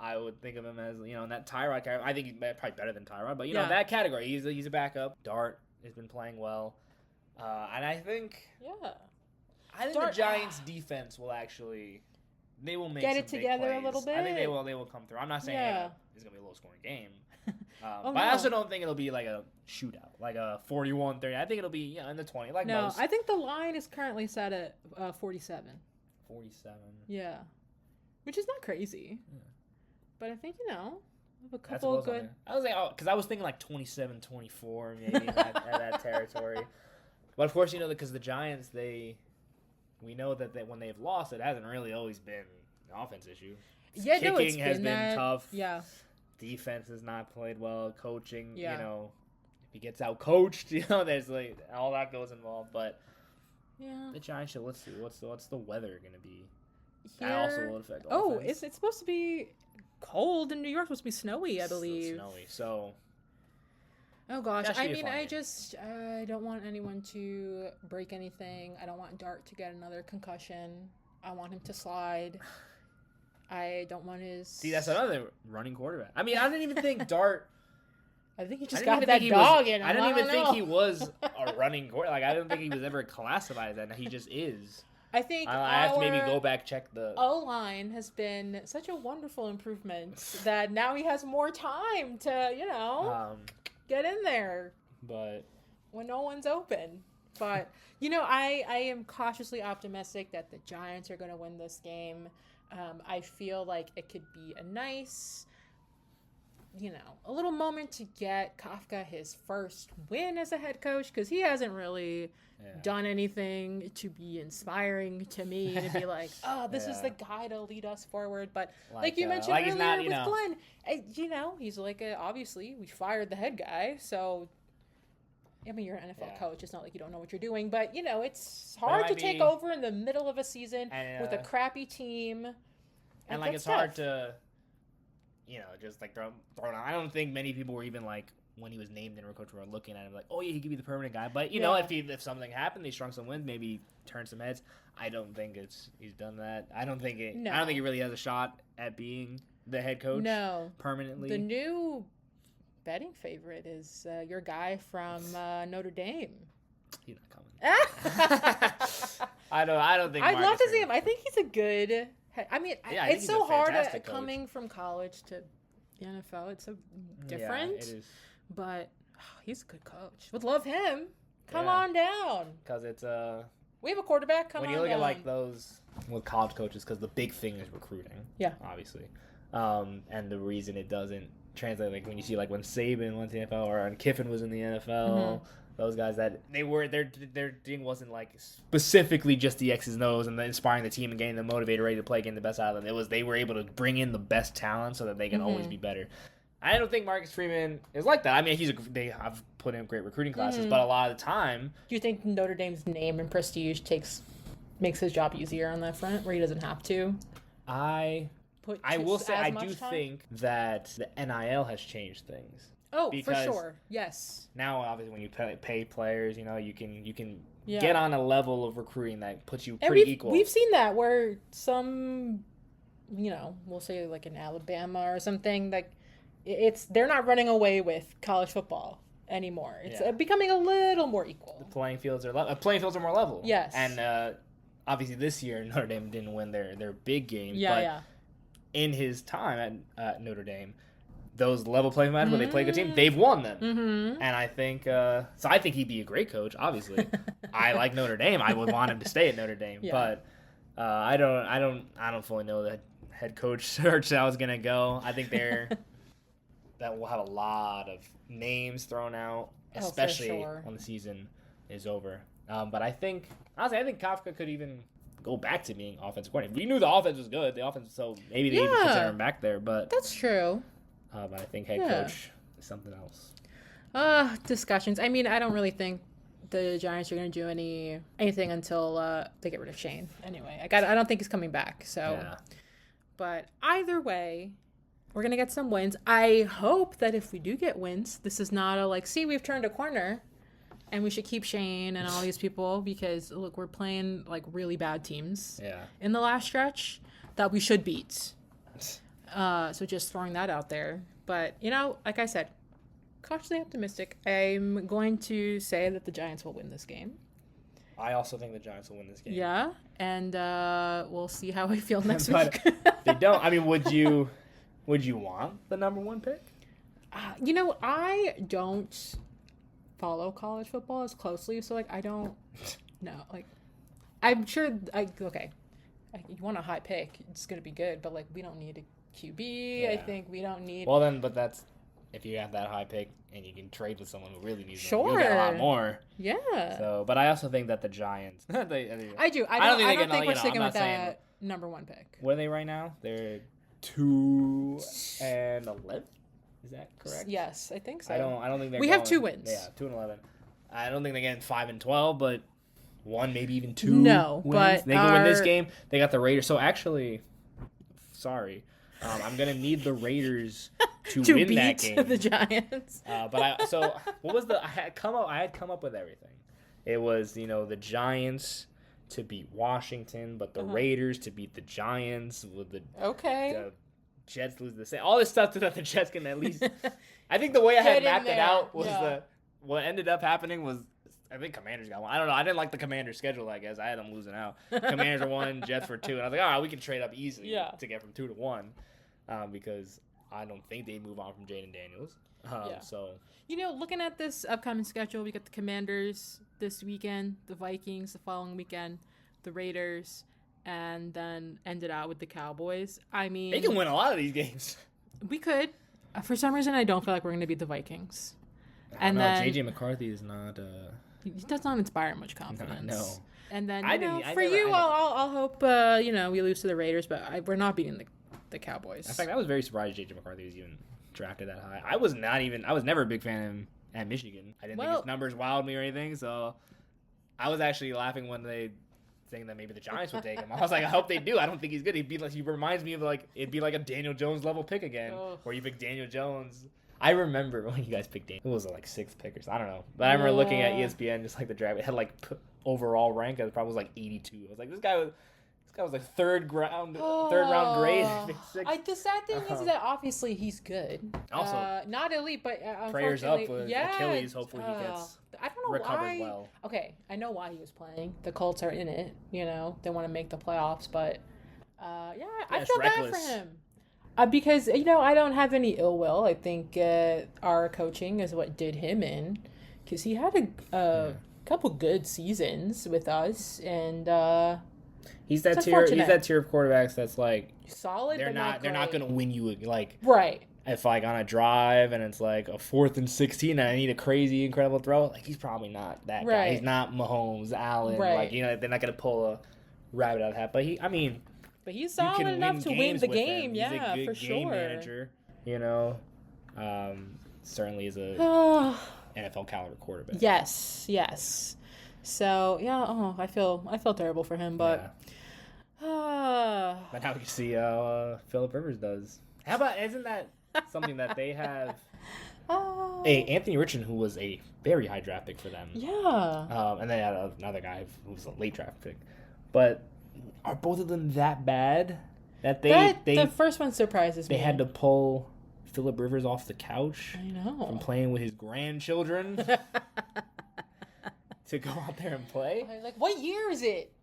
I would think of him as in that Tyrod category. I think he's probably better than Tyrod, but that category, he's a backup. Dart has been playing well, and I think the Giants' defense will actually they will make get some it together big plays. a little bit. I think they will come through. I'm not saying it's gonna be a low scoring game. But I also don't think it'll be like a shootout, like a 41-30. I think it'll be in the 20, like most. I think the line is currently set at 47. 47. Yeah, which is not crazy. Yeah. But I think a couple of good. I was like, because I was thinking like 27-24, maybe at that territory. But of course, because the Giants, we know that when they've lost, it hasn't really always been an offense issue. Yeah, Kicking has been tough. Yeah. Defense has not played well. Coaching, if he gets out coached, there's all that goes involved. But the Giants should. Let's see, what's the weather gonna be? Here, that also will affect. It's supposed to be cold in New York. It's supposed to be snowy, I believe. Snowy, so. Oh gosh, I don't want anyone to break anything. I don't want Dart to get another concussion. I want him to slide. I don't want his... See, that's another running quarterback. I mean, I didn't even think Dart... I think he just got that dog in him. I didn't even think he was a running quarterback. I didn't think he was ever classified as that. He just is. I think I have to maybe go back, check the... O-line has been such a wonderful improvement that now he has more time to, get in there. But... when no one's open. But, I am cautiously optimistic that the Giants are going to win this game. I feel like it could be a nice, a little moment to get Kafka his first win as a head coach, because he hasn't really done anything to be inspiring to me to be like, this is the guy to lead us forward. But like you mentioned earlier with Glenn, he's obviously we fired the head guy, so. I mean, you're an NFL coach. It's not like you don't know what you're doing. But, it's hard to take over in the middle of a season with a crappy team. And it's hard to, just throw it on. I don't think many people were even when he was named interim coach, we're looking at him like, oh yeah, he could be the permanent guy. But you know, if something happened, they shrunk some wins, maybe turn some heads. I don't think he's done that. I don't think he really has a shot at being the head coach. Permanently. The new betting favorite is your guy from Notre Dame. He's not coming. I don't think. I'd love to see him. I think he's a good. I mean, it's so hard coming from college to the NFL. It's so different. Yeah, it is. But he's a good coach. Would love him. Come on down. Because it's we have a quarterback. Come on down. When you look at like those with college coaches, because the big thing is recruiting. Yeah. Obviously, and the reason it doesn't translate, like when you see like when Saban went to the NFL or when Kiffin was in the NFL. Mm-hmm. Those guys that their thing wasn't like specifically just the X's and O's and inspiring the team and getting them motivated, ready to play, getting the best out of them. It was they were able to bring in the best talent so that they can always be better. I don't think Marcus Freeman is like that. I mean, they have put in great recruiting classes, but a lot of the time, do you think Notre Dame's name and prestige makes his job easier on that front, where he doesn't have to? I will say I do think that the NIL has changed things. Oh, for sure. Yes. Now, obviously, when you pay players, you know, you can get on a level of recruiting that puts you pretty equal. We've seen that where some, you know, we'll say like in Alabama or something, like they're not running away with college football anymore. It's becoming a little more equal. The playing fields are more level. Yes. And obviously this year Notre Dame didn't win their big game. But in his time at Notre Dame, those level play matches where they play a good team, they've won them. Mm-hmm. And I think I think he'd be a great coach. Obviously, I like Notre Dame. I would want him to stay at Notre Dame. Yeah. But I don't fully know the head coach search how it's gonna go. I think that will have a lot of names thrown out, especially when the season is over. But I think Kafka could even go back to being offensive coordinator. We knew the offense was good. So maybe they even consider him back there. But that's true. But I think head coach is something else. Discussions. I mean, I don't really think the Giants are going to do anything until they get rid of Shane. Anyway, I don't think he's coming back. So, but either way, we're going to get some wins. I hope that if we do get wins, this is not we've turned a corner, and we should keep Shane and all these people because look, we're playing like really bad teams. In the last stretch that we should beat. So just throwing that out there. But, you know, like I said, cautiously optimistic. I'm going to say that the Giants will win this game. I also think the Giants will win this game. Yeah, and we'll see how I feel next week. They don't. I mean, would you want the number one pick? You know, I don't follow college football as closely, so, I don't know. I'm sure, you want a high pick, it's going to be good, but, we don't need a QB. I think we don't need. Well, then, but that's if you have that high pick and you can trade with someone who really needs them, you'll get a lot more. Yeah. So, but I also think that the Giants. I do. I don't think we're sticking with that number one pick. What are they right now? They're 2-11. Is that correct? Yes, I think so. I don't think we have 2 wins. Yeah, 2-11. I don't think they're getting 5-12, but 1, maybe even 2. No, wins. But they can win this game. They got the Raiders. So actually, sorry. I'm gonna need the Raiders to win beat that game. The Giants. What was I had come up with everything. It was the Giants to beat Washington, but the Raiders to beat the Giants with the Jets lose the same. All this stuff so that the Jets can at least. I think the way I had mapped it out was what ended up happening was. I think Commanders got 1. I don't know. I didn't like the Commanders' schedule, I guess. I had them losing out. Commanders are 1, Jets for 2. And I was like, all right, we can trade up easily to get from 2 to 1 because I don't think they move on from Jaden Daniels. So, looking at this upcoming schedule, we got the Commanders this weekend, the Vikings the following weekend, the Raiders, and then ended out with the Cowboys. I mean, they can win a lot of these games. We could. For some reason, I don't feel like we're going to beat the Vikings. And then JJ McCarthy is not. He does not inspire much confidence. No. And then I'll hope we lose to the Raiders, but we're not beating the Cowboys. In fact, I was very surprised JJ McCarthy was even drafted that high. I was never a big fan of him at Michigan. I didn't think his numbers wowed me or anything, so I was actually laughing when they saying that maybe the Giants would take him. I was like, I hope they do. I don't think he's good. He reminds me of it'd be like a Daniel Jones level pick again, where you pick Daniel Jones. I remember when you guys picked Dame. It was like 6th pick or something. I don't know. But I remember looking at ESPN, just like the draft. It had like overall rank. It probably was like 82. I was like, this guy was like third round grade. The sad thing is that obviously he's good. Also, not elite, but prayers up with Achilles. Hopefully he gets I don't know recovered why. well. Okay, I know why he was playing. The Colts are in it. You know, they want to make the playoffs, but I feel bad for him. Because, you know, I don't have any ill will. I think our coaching is what did him in. Because he had a couple good seasons with us. And he's that tier of quarterbacks that's like solid. They're not going to win you like right. If like on a drive and it's like a 4th and 16 and I need a crazy incredible throw, like he's probably not that guy. He's not Mahomes, Allen. Right. Like, you know, they're not going to pull a rabbit out of the hat. But he's solid enough to win the game. He's yeah, a good for game sure. manager, you know. Certainly is a NFL caliber quarterback. Yes. So yeah, I feel terrible for him, but but now we can see how Phillip Rivers does. How about isn't that something that they have? Anthony Richardson, who was a very high draft pick for them. Yeah. And they had another guy who was a late draft pick, but. Are both of them that bad that they the first one surprises me. They had to pull Phillip Rivers off the couch. I know. From playing with his grandchildren to go out there and play. Like, what year is it?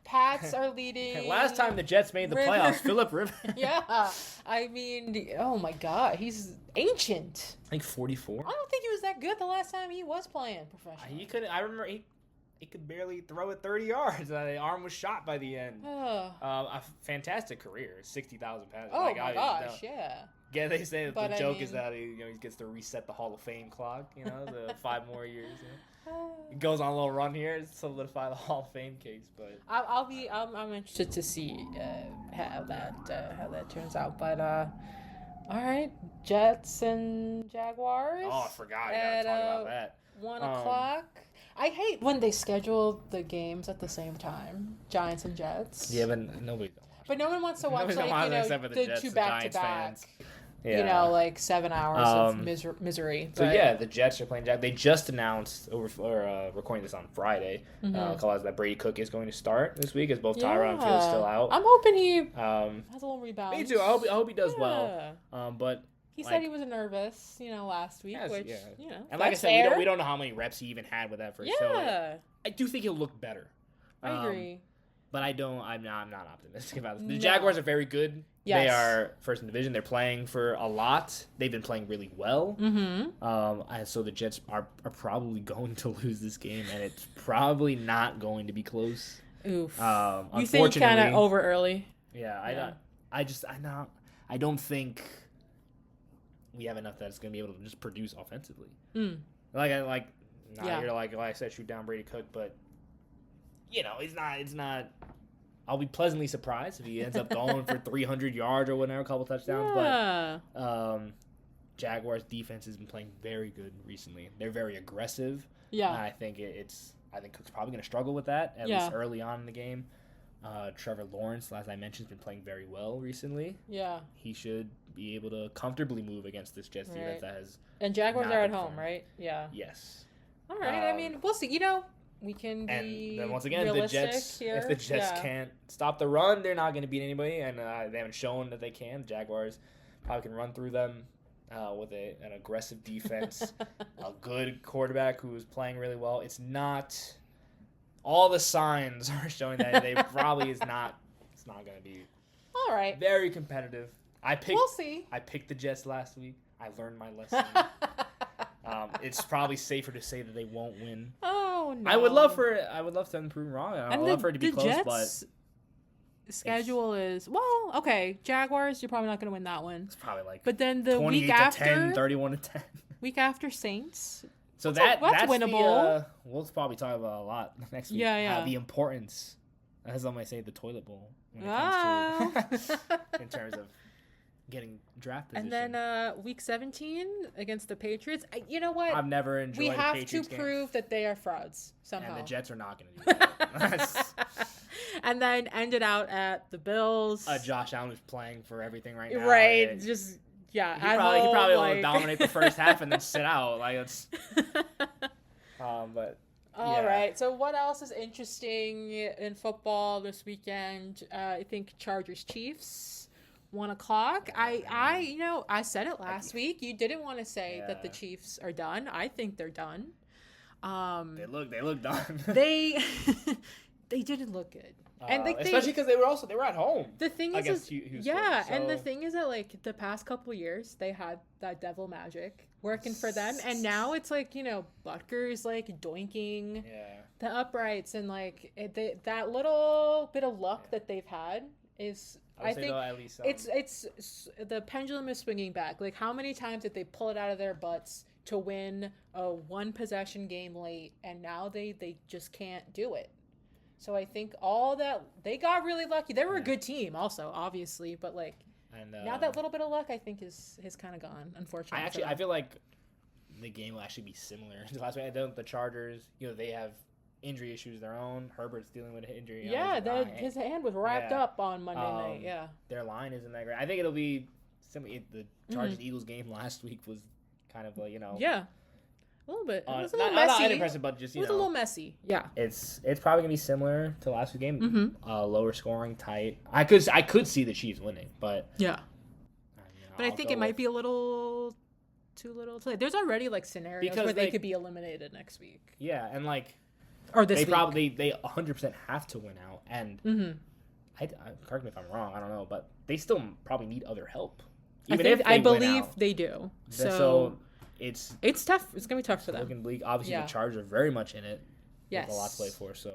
Pats are leading. Last time the Jets made the playoffs, Phillip Rivers. Yeah, I mean, oh my God, he's ancient. Like 44. I don't think he was that good the last time he was playing professional. He could. I remember he could barely throw it 30 yards. The arm was shot by the end. A fantastic career, 60,000 pounds. Oh my gosh, yeah. Yeah, they say that the joke is that he gets to reset the Hall of Fame clock. You know, the 5 more years. You know? He goes on a little run here to solidify the Hall of Fame case. But I'm interested to see how that turns out. But all right, Jets and Jaguars. Oh, I forgot. I gotta talk about that. 1 o'clock. I hate when they schedule the games at the same time, Giants and Jets. Yeah, but nobody. But no one wants to watch the 2 back-to-back. Yeah. You know, like 7 hours of misery. So yeah, the Jets are playing Jack. They just announced recording this on Friday. That Brady Cook is going to start this week, as both Tyron and Fields still out. I'm hoping he has a little rebound. Me too. I hope he does well. But. He said he was nervous, last week, which, And like I said, we don't know how many reps he even had with that first show. Yeah. I do think he'll look better. I agree. But I'm not optimistic about this. The Jaguars are very good. Yes. They are first in division. They're playing for a lot. They've been playing really well. Mm-hmm. So the Jets are probably going to lose this game, and it's probably not going to be close. Oof. You think kind of over early? Yeah. I don't think we have enough that's going to be able to just produce offensively. You're like I said, shoot down Brady Cook, but it's not. I'll be pleasantly surprised if he ends up going for 300 yards or whatever, a couple touchdowns. Yeah. But Jaguars defense has been playing very good recently. They're very aggressive. Yeah. I think Cook's probably going to struggle with that at least early on in the game. Trevor Lawrence, as I mentioned, has been playing very well recently. Yeah. He should be able to comfortably move against this Jets defense that has. And Jaguars are at home, right? Yeah. Yes. All right. I mean, we'll see. We can be. And then once again, if the Jets can't stop the run, they're not going to beat anybody, and they haven't shown that they can. The Jaguars probably can run through them with an aggressive defense, a good quarterback who is playing really well. It's not. All the signs are showing that they probably is not. It's not going to be. All right. Very competitive. We'll see. I picked the Jets last week. I learned my lesson. It's probably safer to say that they won't win. Oh no! I would love to them to prove wrong. I would love for it to be close, Jets' schedule is okay. Jaguars, you're probably not going to win that one. It's probably like. But then the week after, 10, 31-10. Week after Saints. So that's winnable. We'll probably talk about a lot next week. Yeah. The importance, as I might say, the toilet bowl when it comes to in terms of getting draft position. And then week 17 against the Patriots. You know what? I've never enjoyed the Patriots game. We have to prove that they are frauds somehow. And the Jets are not going to do that. And then ended out at the Bills. Josh Allen is playing for everything right now. Right. Just Yeah, He probably will like... dominate the first half and then sit out. Like it's. But. All right. So what else is interesting in football this weekend? I think Chargers Chiefs, 1:00. I said it last week. You didn't want to say that the Chiefs are done. I think they're done. They look done. they didn't look good. And especially because they were at home. The thing is Houston, and the thing is that like the past couple years they had that devil magic working for them, and now it's like Butker's like doinking the uprights, and like that little bit of luck that they've had is I think at least, it's the pendulum is swinging back. Like how many times did they pull it out of their butts to win a one possession game late, and now they just can't do it. So I think all that they got really lucky. They were a good team, also obviously, but like now that little bit of luck, I think has kind of gone. Unfortunately, I feel like the game will actually be similar to last week. I don't. The Chargers, they have injury issues of their own. Herbert's dealing with an injury. His hand was wrapped up on Monday night. Yeah, their line isn't that great. I think it'll be similar. The Chargers Eagles game last week was kind of like a little bit. It was a little messy. Not impressive, but just it was a little messy. Yeah, it's probably gonna be similar to last week's game. Lower scoring, tight. I could see the Chiefs winning, but but I think it might be a little too little too late. There's already like scenarios where they could be eliminated next week. Yeah, and or this week. They 100% have to win out, and I correct me if I'm wrong. I don't know, but they still probably need other help. I believe they do. So it's tough. It's gonna be tough for them. Looking bleak. Obviously, the Chargers are very much in it. Yes, with a lot to play for. So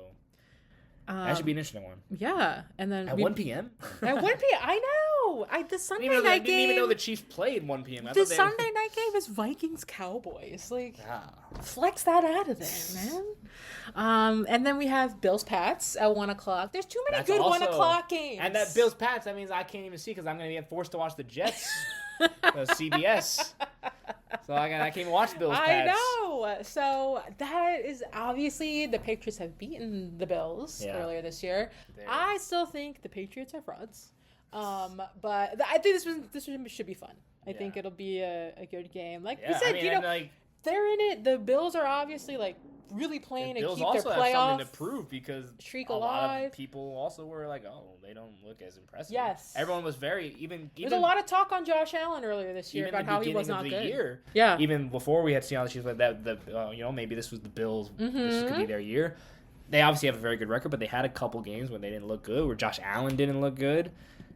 that should be an interesting one. Yeah, and then at 1 p.m. At 1 p.m. I know. The Sunday night game. Didn't even know the Chiefs played 1 p.m. The Sunday night game is Vikings Cowboys. Flex that out of there, man. And then we have Bills Pats at 1:00. There's too many good 1:00 games. And that Bills Pats, that means I can't even see because I'm going to get forced to watch the Jets, CBS. So I can't even watch Bills Pats. I know. So that is obviously the Patriots have beaten the Bills earlier this year. I still think the Patriots are frauds. But I think this should be fun. I think it'll be a good game. Like you said, they're in it. The Bills are obviously really playing to keep their playoff Bills also have something to prove because streak alive. Lot of people also were like, oh, they don't look as impressive. Yes. Everyone was very even there's a lot of talk on Josh Allen earlier this year about how he was not good. Year, yeah. Even before we had seen all the Chiefs like that, maybe this was the Bills. This could be their year. They obviously have a very good record, but they had a couple games when they didn't look good, where Josh Allen didn't look good.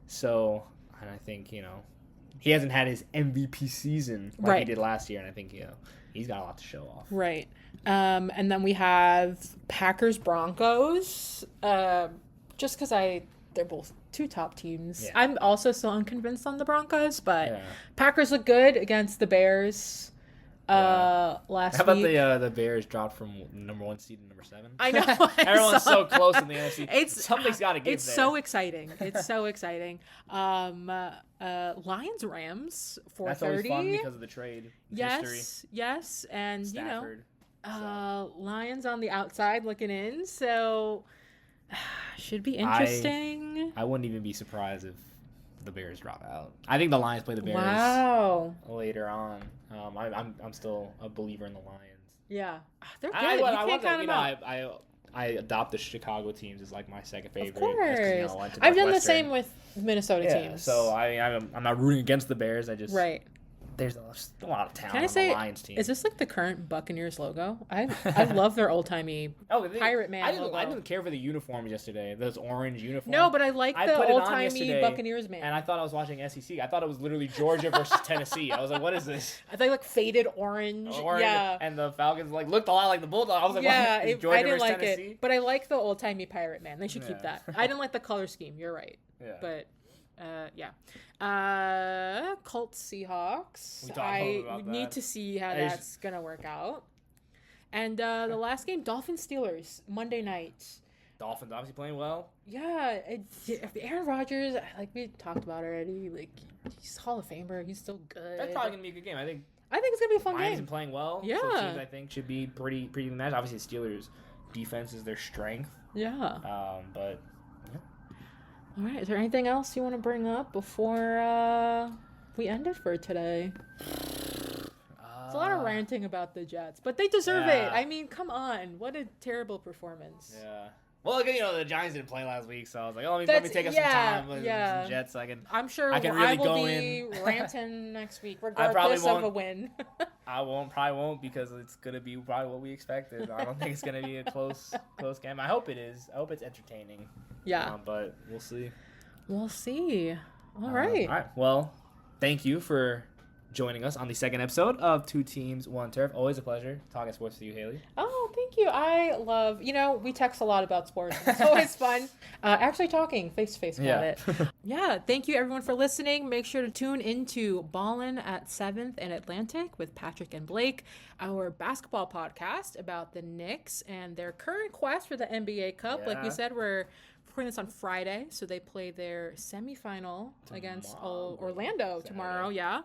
So, and I think, he hasn't had his MVP season like he did last year, and I think, he's got a lot to show off. Right. And then we have Packers Broncos. Just because they're both two top teams. Yeah. I'm also still unconvinced on the Broncos, but Packers look good against the Bears last week. How about the Bears dropped from number 1 seed to number 7? I know. Everyone's so close in the NFC. Something's got to give. It's so exciting. It's so exciting. Lions Rams 4:30. That's always fun because of the trade history. Yes, and Stafford, Lions on the outside looking in, so should be interesting. I wouldn't even be surprised if the Bears drop out. I think the Lions play the Bears later on. I'm still a believer in the Lions. Yeah, they're good. You can't count them out. I adopt the Chicago teams as like my second favorite. Of course, I've done the same with Minnesota teams. So I'm not rooting against the Bears. I just there's a lot of talent on the Lions team. Is this like the current Buccaneers logo? I love their old timey Pirate Man logo. I didn't care for the uniforms yesterday. Those orange uniforms. No, but I like the old timey Buccaneers man. And I thought I was watching SEC. I thought it was literally Georgia versus Tennessee. I was like, what is this? I thought like faded orange. Yeah. And the Falcons looked a lot like the Bulldogs. I was like, what? Georgia I didn't like Tennessee? it. But I like the old timey Pirate Man. They should keep that. I didn't like the color scheme. You're right. Yeah. But Colts Seahawks. We need to see how that's gonna work out. And the last game, Dolphins Steelers Monday night. Dolphins obviously playing well. Yeah, Aaron Rodgers, like we talked about already, like he's Hall of Famer. He's still good. That's probably gonna be a good game. I think it's gonna be a fun game. Lions playing well. Yeah, so teams I think should be pretty even matched. Obviously, Steelers defense is their strength. Yeah. But. All right. Is there anything else you want to bring up before we end it for today. It's a lot of ranting about the Jets, but they deserve it. I mean, come on. What a terrible performance. Yeah. Well, again, the Giants didn't play last week, so I was like, let me take us some time with some Jets. So I'm sure I can really will be ranting next week, regardless of a win. Probably won't, because it's going to be probably what we expected. I don't think it's going to be a close game. I hope it is. I hope it's entertaining. Yeah. But we'll see. We'll see. All right. All right. Well, thank you for joining us on the second episode of Two Teams, One Turf. Always a pleasure talking sports with you, Haley. Oh, thank you. I love, we text a lot about sports. It's always fun. Actually talking face-to-face about it. Yeah, thank you everyone for listening. Make sure to tune into Ballin' at 7th and Atlantic with Patrick and Blake, our basketball podcast about the Knicks and their current quest for the NBA Cup. Yeah. Like we said, we're recording this on Friday, so they play their semifinal against Orlando tomorrow. Yeah.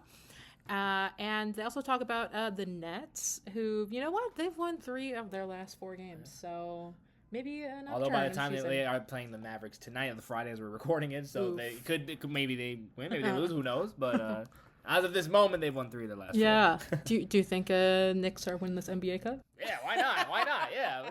And they also talk about the Nets, who, you know what, they've won 3 of their last 4 games, so maybe an upturn. Although by the time they are playing the Mavericks tonight on the Friday as we're recording it, so they could maybe they win, maybe they lose, who knows? But as of this moment, they've won 3 of their last 4. Yeah. Do you think Knicks are winning this NBA Cup? Yeah, why not? Why not? Yeah.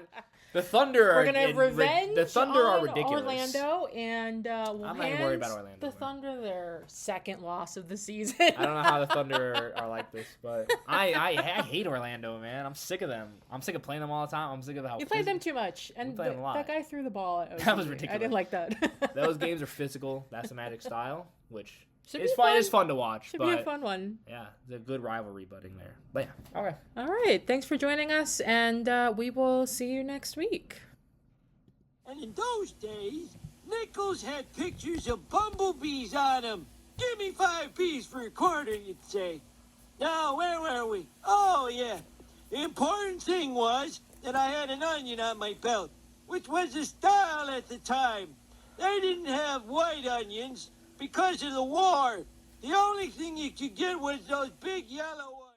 The Thunder are... We're going to revenge the Thunder are ridiculous. Orlando, and I'm not even worried about Orlando. The Thunder, their second loss of the season. I don't know how the Thunder are like this, but I hate Orlando, man. I'm sick of them. I'm sick of playing them all the time. I'm sick of how... You played them too much, and that guy threw the ball at OG. That was ridiculous. I didn't like that. Those games are physical. That's the Magic style, which... It's fun. It's fun to watch. Should be a fun one. Yeah, it's a good rivalry budding there. But yeah, okay. All right, thanks for joining us, and we will see you next week. And in those days, nickels had pictures of bumblebees on them. Give me 5 P's for a quarter, you'd say. Now, where were we? Oh, yeah. The important thing was that I had an onion on my belt, which was the style at the time. They didn't have white onions because of the war. The only thing you could get was those big yellow ones.